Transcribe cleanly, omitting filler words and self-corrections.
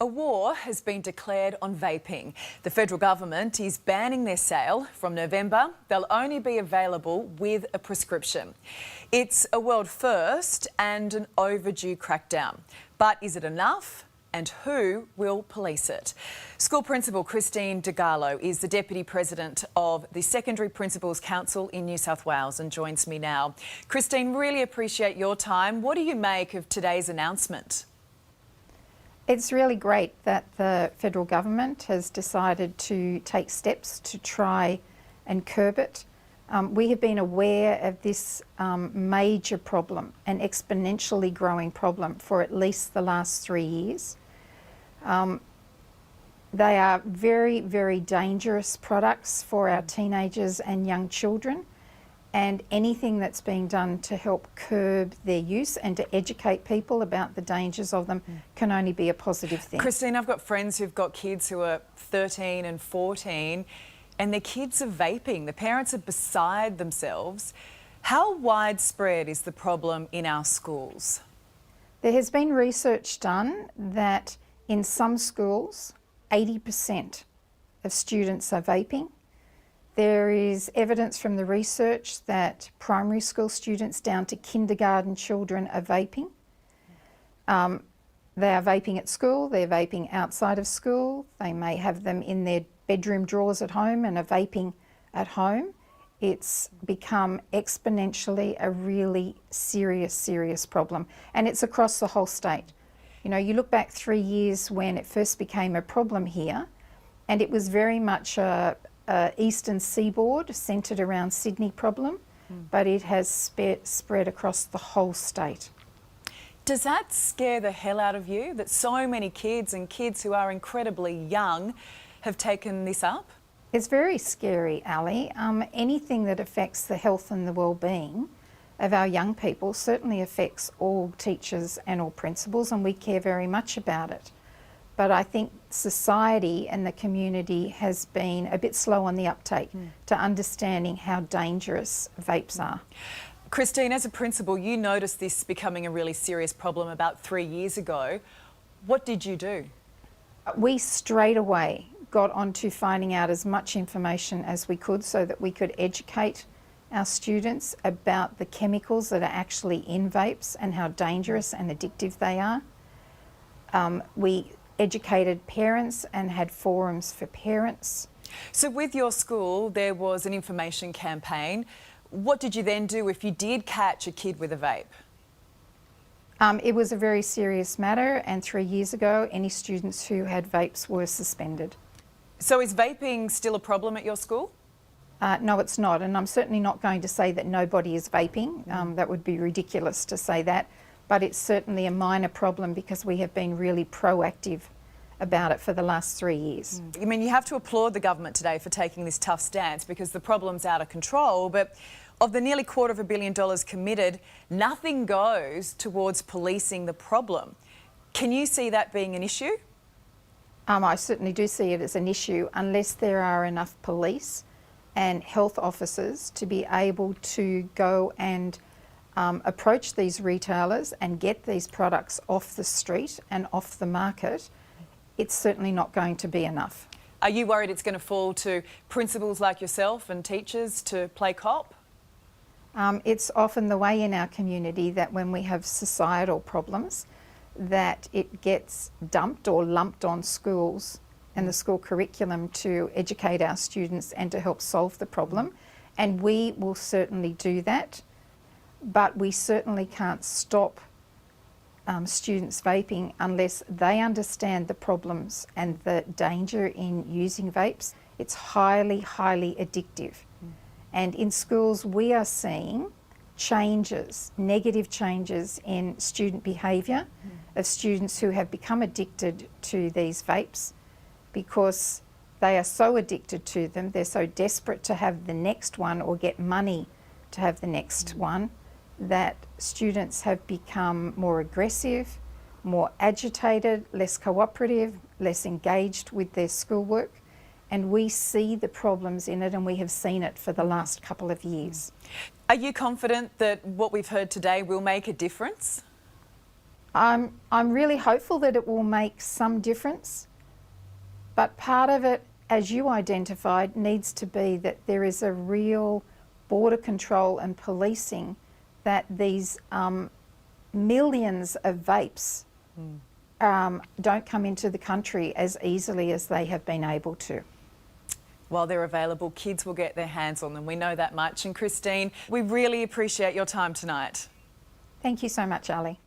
A war has been declared on vaping. The federal government is banning their sale. From November, they'll only be available with a prescription. It's a world first and an overdue crackdown. But is it enough? And who will police it? School Principal Christine DeGarlo is the Deputy President of the Secondary Principals Council in New South Wales and joins me now. Christine, really appreciate your time. What do you make of today's announcement? It's really great that the federal government has decided to take steps to try and curb it. We have been aware of this major problem, an exponentially growing problem, for at least the last 3 years. They are very, very dangerous products for our teenagers and young children, and anything that's being done to help curb their use and to educate people about the dangers of them can only be a positive thing. Christine, I've got friends who've got kids who are 13 and 14 and their kids are vaping. The parents are beside themselves. How widespread is the problem in our schools? There has been research done that in some schools, 80% of students are vaping. There is evidence from the research that primary school students down to kindergarten children are vaping. They are vaping at school, they're vaping outside of school, they may have them in their bedroom drawers at home and are vaping at home. It's become exponentially a really serious problem, and it's across the whole state. You know, you look back 3 years when it first became a problem here, and it was very much a eastern seaboard centred around Sydney problem, but it has spread across the whole state. Does that scare the hell out of you, that so many kids and kids who are incredibly young have taken this up? It's very scary, Ali. Anything that affects the health and the well-being of our young people certainly affects all teachers and all principals, and we care very much about it. But I think society and the community has been a bit slow on the uptake to understanding how dangerous vapes are. Christine, as a principal, you noticed this becoming a really serious problem about 3 years ago. What did you do? We straight away got onto finding out as much information as we could so that we could educate our students about the chemicals that are actually in vapes and how dangerous and addictive they are. We educated parents and had forums for parents. So with your school, there was an information campaign. What did you then do if you did catch a kid with a vape? It was a very serious matter, and 3 years ago, any students who had vapes were suspended. So is vaping still a problem at your school? No, it's not, and I'm certainly not going to say that nobody is vaping. That would be ridiculous to say that. But it's certainly a minor problem because we have been really proactive about it for the last 3 years. I mean, you have to applaud the government today for taking this tough stance because the problem's out of control, but of the nearly $250 million committed, nothing goes towards policing the problem. Can you see that being an issue? I certainly do see it as an issue unless there are enough police and health officers to be able to go and approach these retailers and get these products off the street and off the market. It's certainly not going to be enough. Are you worried it's going to fall to principals like yourself and teachers to play cop? It's often the way in our community that when we have societal problems, that it gets dumped or lumped on schools and the school curriculum to educate our students and to help solve the problem. And we will certainly do that, but we certainly can't stop students vaping unless they understand the problems and the danger in using vapes. It's highly addictive. And in schools we are seeing changes, negative changes in student behaviour of students who have become addicted to these vapes because they are so addicted to them, they're so desperate to have the next one or get money to have the next one, that students have become more aggressive, more agitated, less cooperative, less engaged with their schoolwork. And we see the problems in it, and we have seen it for the last couple of years. Are you confident that what we've heard today will make a difference? I'm really hopeful that it will make some difference, but part of it, as you identified, needs to be that there is a real border control and policing, that these millions of vapes don't come into the country as easily as they have been able to. While they're available, kids will get their hands on them. We know that much. And Christine, we really appreciate your time tonight. Thank you so much, Ali.